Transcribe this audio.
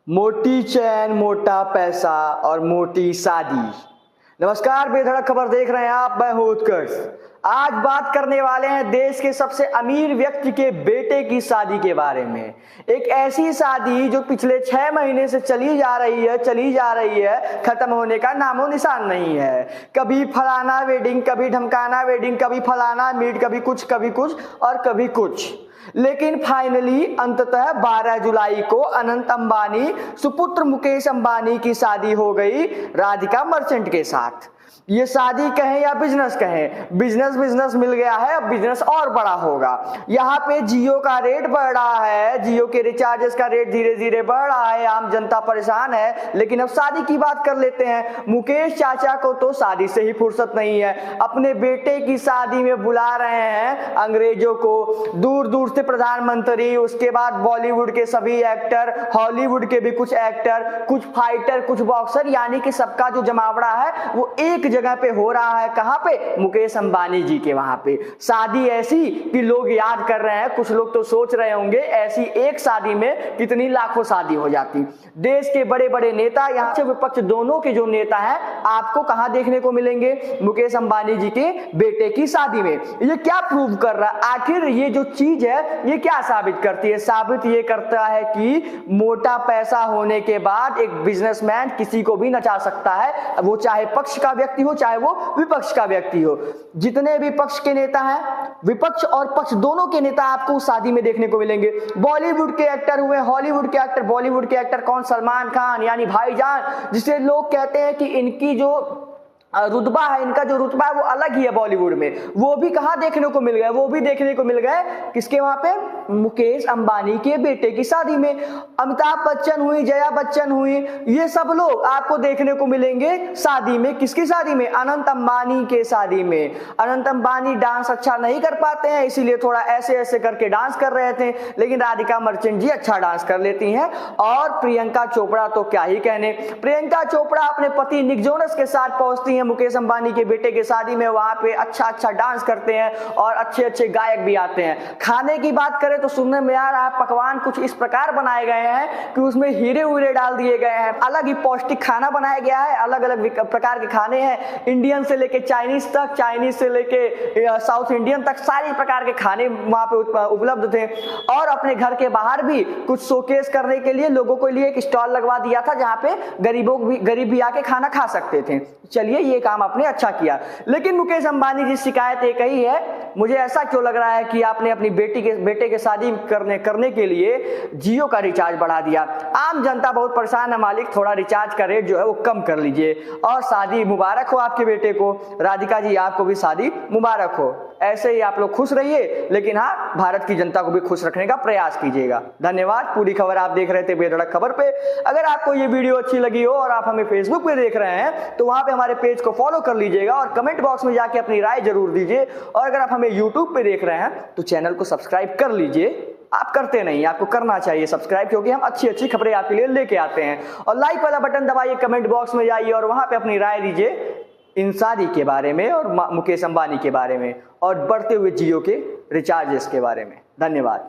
मोटी चैन, मोटा पैसा और मोटी शादी। नमस्कार, बेधड़क खबर देख रहे हैं आप। मैं हूं उत्कर्ष। आज बात करने वाले हैं देश के सबसे अमीर व्यक्ति के बेटे की शादी के बारे में। एक ऐसी शादी जो पिछले 6 महीने से चली जा रही है, खत्म होने का नामो निशान नहीं है। कभी फलाना वेडिंग, कभी ढमकाना वेडिंग, कभी फलाना मीट, कभी कुछ और कभी कुछ। लेकिन फाइनली अंततः 12 जुलाई को अनंत अंबानी सुपुत्र मुकेश अंबानी की शादी हो गई राधिका मर्चेंट के साथ। ये शादी कहें या बिजनेस कहें, बिजनेस मिल गया है, अब बिजनेस और बड़ा होगा। यहाँ पे जियो का रेट बढ़ रहा है, जियो के रिचार्जेस का रेट धीरे धीरे बढ़ रहा है, आम जनता परेशान है। लेकिन अब शादी की बात कर लेते हैं। मुकेश चाचा को तो शादी से ही फुर्सत नहीं है, अपने बेटे की शादी में बुला रहे हैं अंग्रेजों को, दूर दूर से प्रधानमंत्री, उसके बाद बॉलीवुड के सभी एक्टर, हॉलीवुड के भी कुछ एक्टर, कुछ फाइटर, कुछ बॉक्सर, यानी कि सबका जो जमावड़ा है वो एक जगह पे हो रहा है। कहां पे? मुकेश अंबानी जी के वहां पे। शादी ऐसी कि लोग याद कर रहे हैं, कुछ लोग तो सोच रहे होंगे ऐसी एक शादी में कितनी लाखों शादी हो जाती। देश के बड़े बड़े नेता, यहाँ से विपक्ष दोनों के जो नेता हैं, आपको कहां देखने को मिलेंगे? मुकेश अंबानी जी के बेटे की शादी में। ये क्या प्रूव कर रहा है? आखिर ये जो चीज है ये क्या साबित करती है? साबित ये करता है कि मोटा पैसा होने के बाद एक बिजनेसमैन किसी को भी नचा सकता है, वो चाहे पक्ष का व्यक्ति हो, चाहे वो विपक्ष का व्यक्ति हो। जितने भी पक्ष के नेता हैं, विपक्ष और पक्ष दोनों के नेता आपको उस शादी में देखने को मिलेंगे। बॉलीवुड के एक्टर हुए, हॉलीवुड के एक्टर। बॉलीवुड के एक्टर कौन? सलमान खान, यानी भाईजान, जिसे लोग कहते हैं कि इनकी जो रुतबा है, इनका जो रुतबा है वो अलग ही है बॉलीवुड में। वो भी कहां देखने को मिल गए? वो भी देखने को मिल गए किसके? वहां पे मुकेश अंबानी के बेटे की शादी में। अमिताभ बच्चन हुई, जया बच्चन हुई, ये सब लोग आपको देखने को मिलेंगे शादी में। किसकी शादी में? अनंत अंबानी के शादी में। अनंत अंबानी डांस अच्छा नहीं कर पाते हैं, इसीलिए थोड़ा ऐसे ऐसे करके डांस कर रहे थे, लेकिन राधिका मर्चेंट जी अच्छा डांस कर लेती हैं। और प्रियंका चोपड़ा तो क्या ही कहने। प्रियंका चोपड़ा अपने पति निक जोनस के साथ पहुंचती हैं मुकेश अंबानी के बेटे के शादी में। वहां पे अच्छा डांस करते हैं और अच्छे गायक भी आते हैं। खाने की बात करें तो सुनने में आ रहा है पकवान कुछ इस प्रकार बनाए गए हैं कि उसमें हीरे उरे डाल दिए गए हैं। अलग ही पौष्टिक खाना बनाया गया है, अलग अलग प्रकार के खाने हैं, इंडियन से लेके चाइनीज तक, चाइनीज से लेके साउथ इंडियन तक, सारी प्रकार के खाने वहां पे उपलब्ध थे। और अपने घर के बाहर भी कुछ शोकेस करने के लिए लोगों के लिए एक स्टॉल लगवा दिया था, जहां पे गरीब भी आके खाना खा सकते थे। चलिए, ये काम आपने अच्छा किया। लेकिन मुकेश अंबानी की शिकायत एक ही है, मुझे ऐसा क्यों लग रहा है कि आपने अपनी बेटे के शादी करने के लिए जियो का रिचार्ज बढ़ा दिया। आम जनता बहुत परेशान है मालिक, थोड़ा रिचार्ज का रेट जो है वो कम कर लीजिए। और शादी मुबारक हो आपके बेटे को। राधिका जी, आपको भी शादी मुबारक हो। ऐसे ही आप लोग खुश रहिए, लेकिन हाँ, भारत की जनता को भी खुश रखने का प्रयास कीजिएगा। धन्यवाद। पूरी खबर आप देख रहे थे बेधड़क खबर पे। अगर आपको ये वीडियो अच्छी लगी हो और आप हमें फेसबुक पे देख रहे हैं तो वहां पे हमारे पेज को फॉलो कर लीजिएगा और कमेंट बॉक्स में जाके अपनी राय जरूर दीजिए। और अगर आप हमें यूट्यूब पे देख रहे हैं तो चैनल को सब्सक्राइब कर लीजिए। आप करते नहीं, आपको करना चाहिए सब्सक्राइब, क्योंकि हम अच्छी खबरें आपके लिए लेके आते हैं। और लाइक वाला बटन दबाइए, कमेंट बॉक्स में जाइए और वहां पे अपनी राय दीजिए इन शादी के बारे में और मुकेश अंबानी के बारे में और बढ़ते हुए जियो के रिचार्जेस के बारे में। धन्यवाद।